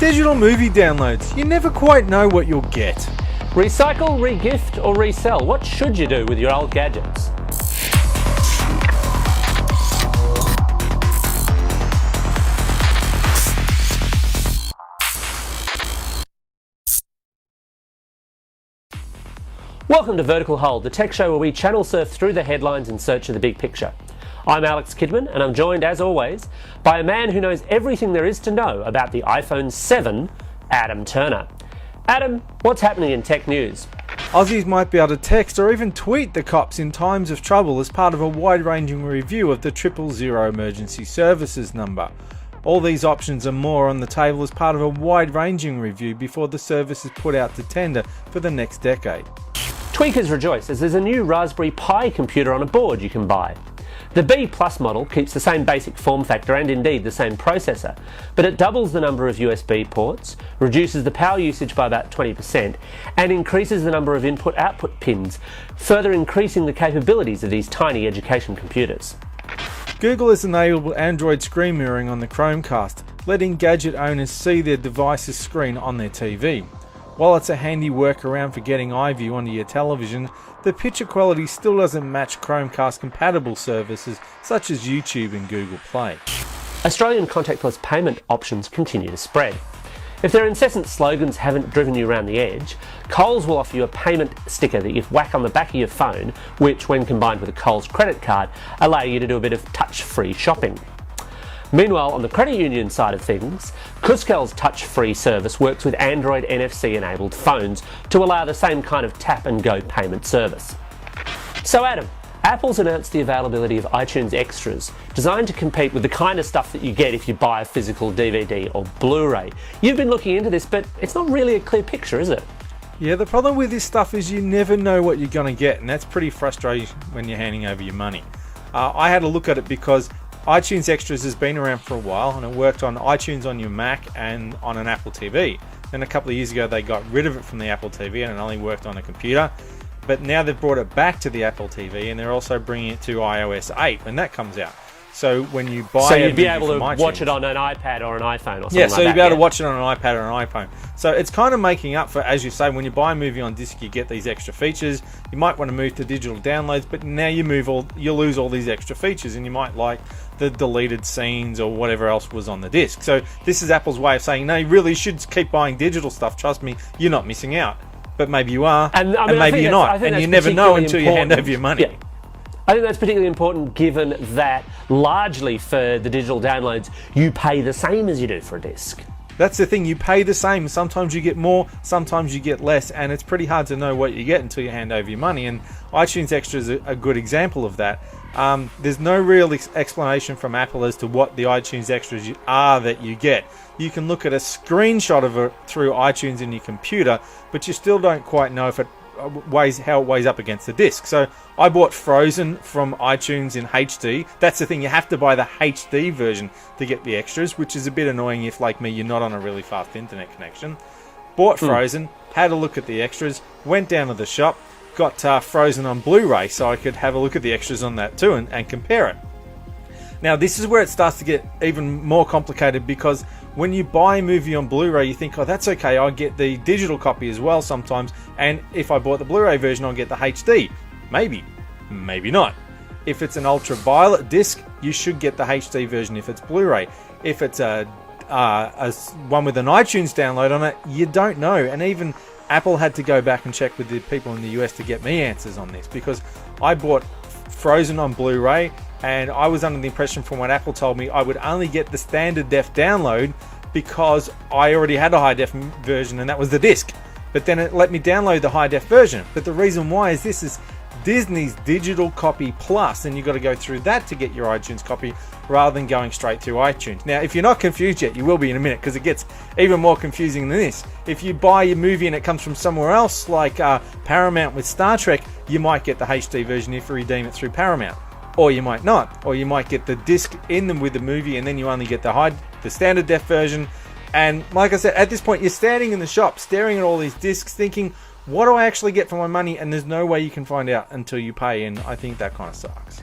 Digital movie downloads. You never quite know what you'll get. Recycle, regift or resell? What should you do with your old gadgets? Welcome to Vertical Hold, the tech show where we channel surf through the headlines in search of the big picture. I'm Alex Kidman, and I'm joined, as always, by a man who knows everything there is to know about the iPhone 7, Adam Turner. Adam, what's happening in tech news? Aussies might be able to text or even tweet the cops in times of trouble as part of a wide-ranging review of the 000 emergency services number. All these options and more on the table as part of a wide-ranging review before the service is put out to tender for the next decade. Tweakers rejoice as there's a new Raspberry Pi computer on a board you can buy. The B Plus model keeps the same basic form factor and indeed the same processor, but it doubles the number of USB ports, reduces the power usage by about 20%, and increases the number of input-output pins, further increasing the capabilities of these tiny education computers. Google has enabled Android screen mirroring on the Chromecast, letting gadget owners see their device's screen on their TV. While it's a handy workaround for getting iView onto your television, the picture quality still doesn't match Chromecast compatible services such as YouTube and Google Play. Australian contactless payment options continue to spread. If their incessant slogans haven't driven you around the edge, Coles will offer you a payment sticker that you whack on the back of your phone, which, when combined with a Coles credit card, allow you to do a bit of touch-free shopping. Meanwhile, on the credit union side of things, Cuscal's touch-free service works with Android NFC-enabled phones to allow the same kind of tap-and-go payment service. So Adam, Apple's announced the availability of iTunes Extras, designed to compete with the kind of stuff that you get if you buy a physical DVD or Blu-ray. You've been looking into this, but it's not really a clear picture, is it? Yeah, the problem with this stuff is you never know what you're going to get, and that's pretty frustrating when you're handing over your money. I had a look at it because iTunes Extras has been around for a while, and it worked on iTunes on your Mac and on an Apple TV. Then a couple of years ago they got rid of it from the Apple TV and it only worked on a computer. But now they've brought it back to the Apple TV and they're also bringing it to iOS 8 when that comes out. So when you buy so you'd be able to iTunes, watch it on an iPad or an iPhone or something like that. Yeah, so you'd be able to watch it on an iPad or an iPhone. So it's kind of making up for, as you say, when you buy a movie on disc, you get these extra features. You might want to move to digital downloads, but now you lose all these extra features, and you might like the deleted scenes or whatever else was on the disc. So this is Apple's way of saying, no, you really should keep buying digital stuff. Trust me, you're not missing out. But maybe you are, and maybe you're not, and you never know until you hand over your money. Yeah. I think that's particularly important given that largely for the digital downloads you pay the same as you do for a disc. That's the thing, you pay the same. Sometimes you get more, sometimes you get less, and it's pretty hard to know what you get until you hand over your money, and iTunes Extra is a good example of that. There's no real explanation from Apple as to what the iTunes Extras are that you get. You can look at a screenshot of it through iTunes in your computer, but you still don't quite know if it how it weighs up against the disc. So I bought Frozen from iTunes in HD. That's the thing, you have to buy the HD version to get the extras, which is a bit annoying if, like me, you're not on a really fast internet connection. Bought Frozen, had a look at the extras, went down to the shop, got Frozen on Blu-ray so I could have a look at the extras on that too and compare it. Now this is where it starts to get even more complicated, because when you buy a movie on Blu-ray you think, oh, that's okay, I'll get the digital copy as well sometimes, and if I bought the Blu-ray version I'll get the HD. Maybe, maybe not. If it's an ultraviolet disc, you should get the HD version if it's Blu-ray. If it's a one with an iTunes download on it, you don't know. And even Apple had to go back and check with the people in the US to get me answers on this, because I bought Frozen on Blu-ray and I was under the impression from what Apple told me I would only get the standard def download because I already had a high def version and that was the disc. But then it let me download the high def version. But the reason why is this is Disney's Digital Copy Plus, and you've got to go through that to get your iTunes copy rather than going straight through iTunes. Now, if you're not confused yet, you will be in a minute, because it gets even more confusing than this. If you buy your movie and it comes from somewhere else, like Paramount with Star Trek, you might get the HD version if you redeem it through Paramount. Or you might not. Or you might get the disc in them with the movie and then you only get the standard def version. And like I said, at this point, you're standing in the shop staring at all these discs thinking, what do I actually get for my money? And there's no way you can find out until you pay, and I think that kind of sucks.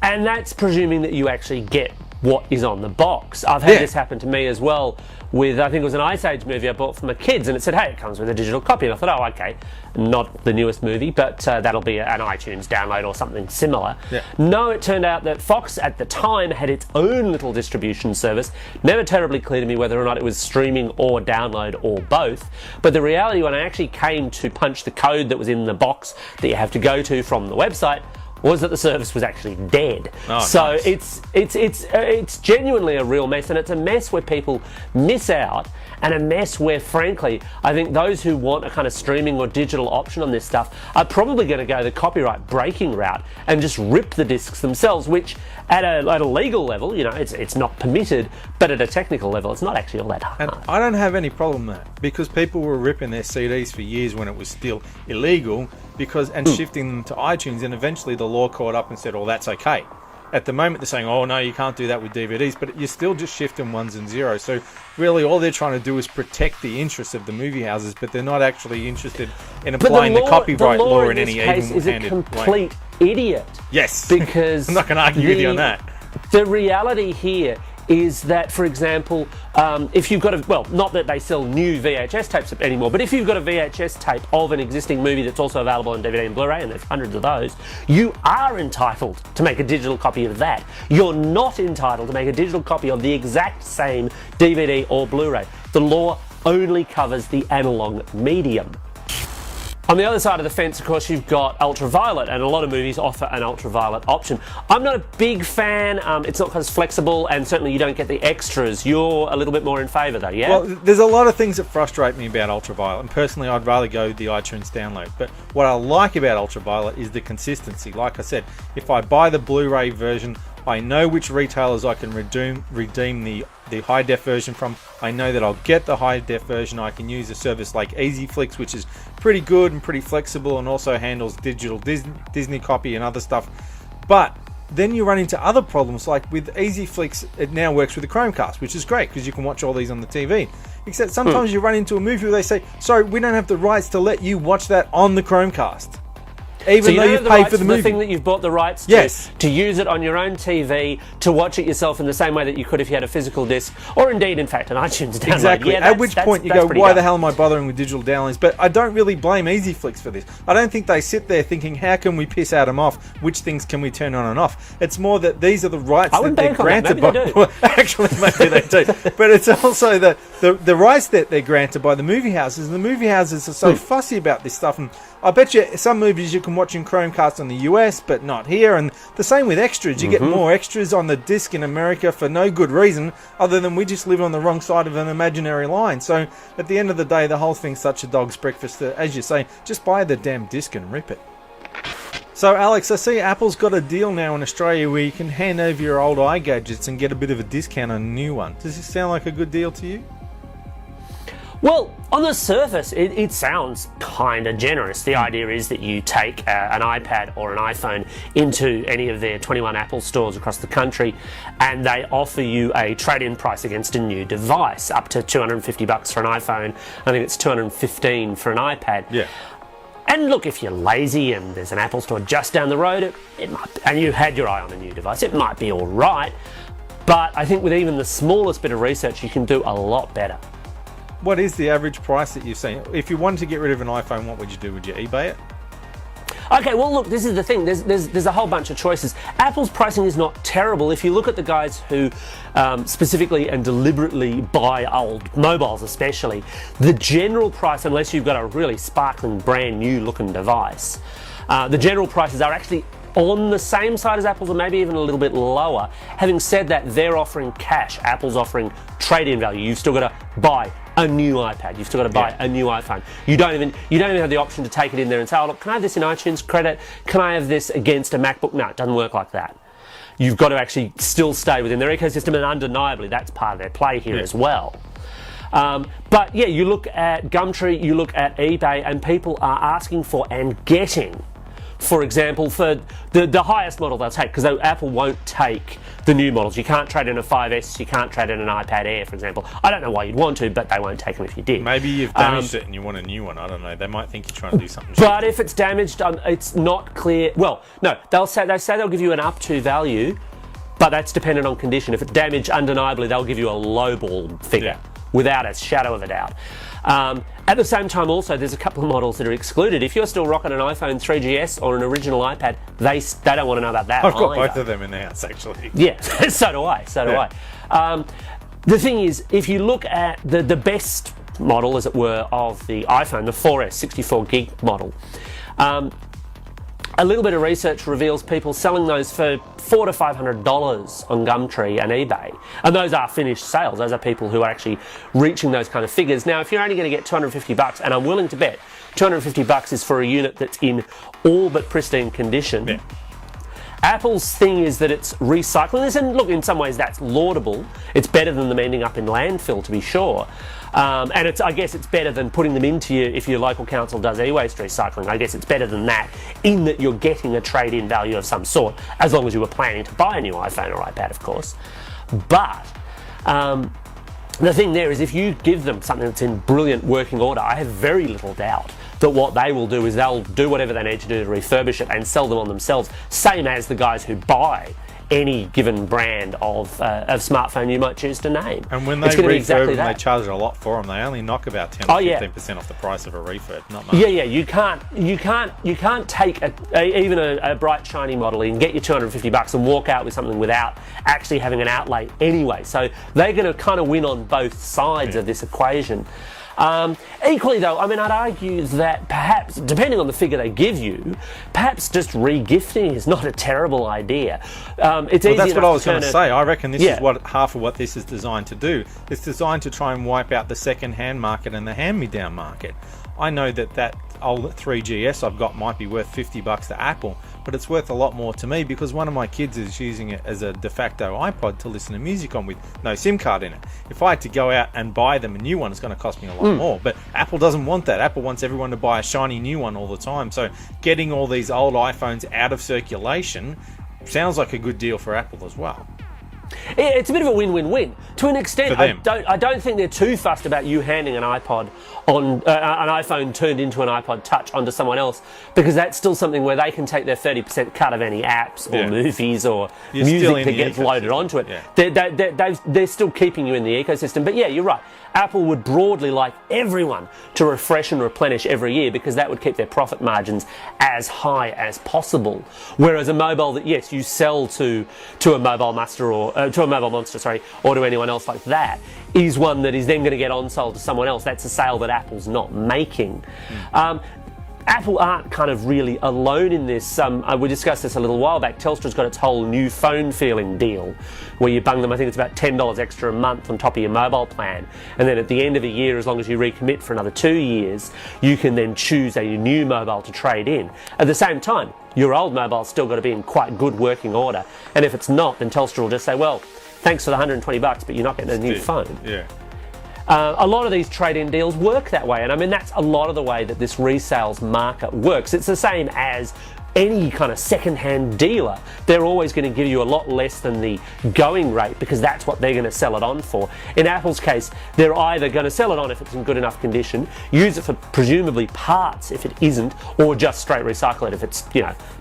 And that's presuming that you actually get what is on the box. I've had Yeah. this happen to me as well with, I think it was an Ice Age movie I bought for my kids, and it said, hey, it comes with a digital copy. And I thought, oh, okay, not the newest movie, but that'll be an iTunes download or something similar. Yeah. No, it turned out that Fox at the time had its own little distribution service. Never terribly clear to me whether or not it was streaming or download or both. But the reality, when I actually came to punch the code that was in the box that you have to go to from the website, was that the service was actually dead. Oh, so nice. it's genuinely a real mess, and it's a mess where people miss out, and a mess where, frankly, I think those who want a kind of streaming or digital option on this stuff are probably going to go the copyright breaking route and just rip the discs themselves, which at a legal level, you know, it's not permitted, but at a technical level, it's not actually all that hard. And I don't have any problem with that, because people were ripping their CDs for years when it was still illegal, and shifting them to iTunes, and eventually the law caught up and said, oh, that's okay. At the moment, they're saying, oh, no, you can't do that with DVDs, but you're still just shifting ones and zeros. So really, all they're trying to do is protect the interests of the movie houses, but they're not actually interested in applying the copyright law in any even-handed way. Is a complete idiot. Yes. Because I'm not going to argue with you on that. The reality here is that, for example, if you've got not that they sell new VHS tapes anymore, but if you've got a VHS tape of an existing movie that's also available on DVD and Blu-ray, and there's hundreds of those, you are entitled to make a digital copy of that. You're not entitled to make a digital copy of the exact same DVD or Blu-ray. The law only covers the analog medium. On the other side of the fence, of course, you've got ultraviolet, and a lot of movies offer an ultraviolet option. I'm not a big fan. It's not as flexible, and certainly you don't get the extras. You're a little bit more in favour, though, yeah? Well, there's a lot of things that frustrate me about ultraviolet, and personally, I'd rather go the iTunes download. But what I like about ultraviolet is the consistency. Like I said, if I buy the Blu-ray version, I know which retailers I can redeem the high def version from. I know that I'll get the high def version. I can use a service like EasyFlix, which is pretty good and pretty flexible, and also handles digital Disney copy and other stuff. But then you run into other problems, like with EasyFlix, it now works with the Chromecast, which is great because you can watch all these on the TV. Except sometimes you run into a movie where they say, sorry, we don't have the rights to let you watch that on the Chromecast. Even though you've paid for the movie. The thing that you've bought the rights to, yes, to use it on your own TV, to watch it yourself in the same way that you could if you had a physical disc, or indeed, in fact, an iTunes download. Exactly. Yeah, at which point you go, why the hell am I bothering with digital downloads? But I don't really blame EasyFlix for this. I don't think they sit there thinking, how can we piss Adam off? Which things can we turn on and off? It's more that these are the rights that they're granted by... Well, actually, maybe they do. But it's also the rights that they're granted by the movie houses. And the movie houses are so fussy about this stuff. And I bet you some movies you can watch in Chromecast in the US, but not here. And the same with extras. You get more extras on the disc in America for no good reason, other than we just live on the wrong side of an imaginary line. So at the end of the day, the whole thing's such a dog's breakfast that, as you say, just buy the damn disc and rip it. So Alex, I see Apple's got a deal now in Australia where you can hand over your old iGadgets and get a bit of a discount on a new one. Does this sound like a good deal to you? Well, on the surface, it sounds kind of generous. The idea is that you take an iPad or an iPhone into any of their 21 Apple stores across the country, and they offer you a trade-in price against a new device, up to $250 for an iPhone. I think it's $215 for an iPad. Yeah. And look, if you're lazy and there's an Apple store just down the road, it might be, and you had your eye on a new device, it might be all right. But I think with even the smallest bit of research, you can do a lot better. What is the average price that you've seen? If you wanted to get rid of an iPhone, what would you do? Would you eBay it? Okay, well look, this is the thing. There's a whole bunch of choices. Apple's pricing is not terrible. If you look at the guys who specifically and deliberately buy old mobiles especially, the general price, unless you've got a really sparkling brand new looking device, the general prices are actually on the same side as Apple's, or maybe even a little bit lower. Having said that, they're offering cash. Apple's offering trade-in value. You've still got to buy a new iPad. You've still got to buy a new iPhone. You don't even have the option to take it in there and say, oh look, can I have this in iTunes credit? Can I have this against a MacBook? No, it doesn't work like that. You've got to actually still stay within their ecosystem, and undeniably that's part of their play here as well. But yeah, you look at Gumtree, you look at eBay, and people are asking for and getting, for example, for the highest model they'll take, because Apple won't take the new models. You can't trade in a 5S, you can't trade in an iPad Air, for example. I don't know why you'd want to, but they won't take them if you did. Maybe you've damaged it and you want a new one. I don't know. They might think you're trying to do something. But if it's damaged, it's not clear. Well, no, they say they'll give you an up to value, But that's dependent on condition. If it's damaged, undeniably, they'll give you a lowball figure, without a shadow of a doubt. At the same time, also, there's a couple of models that are excluded. If you're still rocking an iPhone 3GS or an original iPad, they don't want to know about that. I've got both of them in the house, actually. Yeah, so do I. The thing is, if you look at the best model, as it were, of the iPhone, the 4S 64 gig model, a little bit of research reveals people selling those for $400 to $500 on Gumtree and eBay. And those are finished sales. Those are people who are actually reaching those kind of figures. Now, if you're only going to get $250, and I'm willing to bet $250 is for a unit that's in all but pristine condition. Yeah. Apple's thing is that it's recycling this, and look, in some ways that's laudable. It's better than them ending up in landfill, to be sure. And I guess it's better than putting them into if your local council does e-waste recycling. I guess it's better than that, in that you're getting a trade-in value of some sort, as long as you were planning to buy a new iPhone or iPad, of course. But the thing there is, if you give them something that's in brilliant working order, I have very little doubt that what they will do is they'll do whatever they need to do to refurbish it and sell them on themselves, same as the guys who buy any given brand of smartphone you might choose to name. And when they refurb them, they charge a lot for them. They only knock about 10 or 15% off the price of a refurb, not much. Yeah, you can't take even a bright shiny model and get your $250 and walk out with something without actually having an outlay anyway. So they're going to kind of win on both sides of this equation. Equally though, I mean, I'd argue that perhaps, depending on the figure they give you, perhaps just re-gifting is not a terrible idea. That's what I was going to say. I reckon this is half of what this is designed to do. It's designed to try and wipe out the second-hand market and the hand-me-down market. I know that old 3GS I've got might be worth $50 to Apple, but it's worth a lot more to me because one of my kids is using it as a de facto iPod to listen to music on with no SIM card in it. If I had to go out and buy them a new one, it's going to cost me a lot more. But Apple doesn't want that. Apple wants everyone to buy a shiny new one all the time. So getting all these old iPhones out of circulation sounds like a good deal for Apple as well. It's a bit of a win-win-win. To an extent, I don't think they're too fussed about you handing an iPod on an iPhone turned into an iPod Touch onto someone else, because that's still something where they can take their 30% cut of any apps or movies or music that gets loaded onto it. Yeah. They're still keeping you in the ecosystem. But yeah, you're right. Apple would broadly like everyone to refresh and replenish every year, because that would keep their profit margins as high as possible. Whereas a mobile that, yes, you sell to a mobile master or to a mobile monster, or to anyone else like that, is one that is then going to get on-sold to someone else. That's a sale that Apple's not making. Apple aren't kind of really alone in this. We discussed this a little while back. Telstra's got its whole new phone feeling deal, where you bung them, I think it's about $10 extra a month on top of your mobile plan. And then at the end of the year, as long as you recommit for another 2 years, you can then choose a new mobile to trade in. At the same time, your old mobile's still got to be in quite good working order. And if it's not, then Telstra will just say, well, thanks for the $120, but you're not getting a new phone. Yeah. A lot of these trade-in deals work that way, and I mean that's a lot of the way that this resales market works. It's the same as any kind of second-hand dealer. They're always going to give you a lot less than the going rate, because that's what they're going to sell it on for. In Apple's case, they're either going to sell it on if it's in good enough condition, use it for presumably parts if it isn't, or just straight recycle it if it's,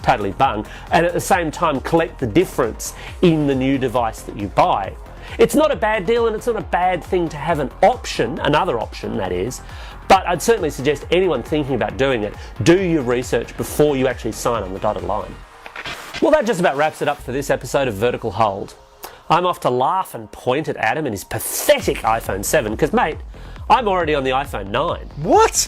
totally bung, and at the same time collect the difference in the new device that you buy. It's not a bad deal, and it's not a bad thing to have an option, another option that is, but I'd certainly suggest anyone thinking about doing it, do your research before you actually sign on the dotted line. Well, that just about wraps it up for this episode of Vertical Hold. I'm off to laugh and point at Adam and his pathetic iPhone 7, because mate, I'm already on the iPhone 9. What?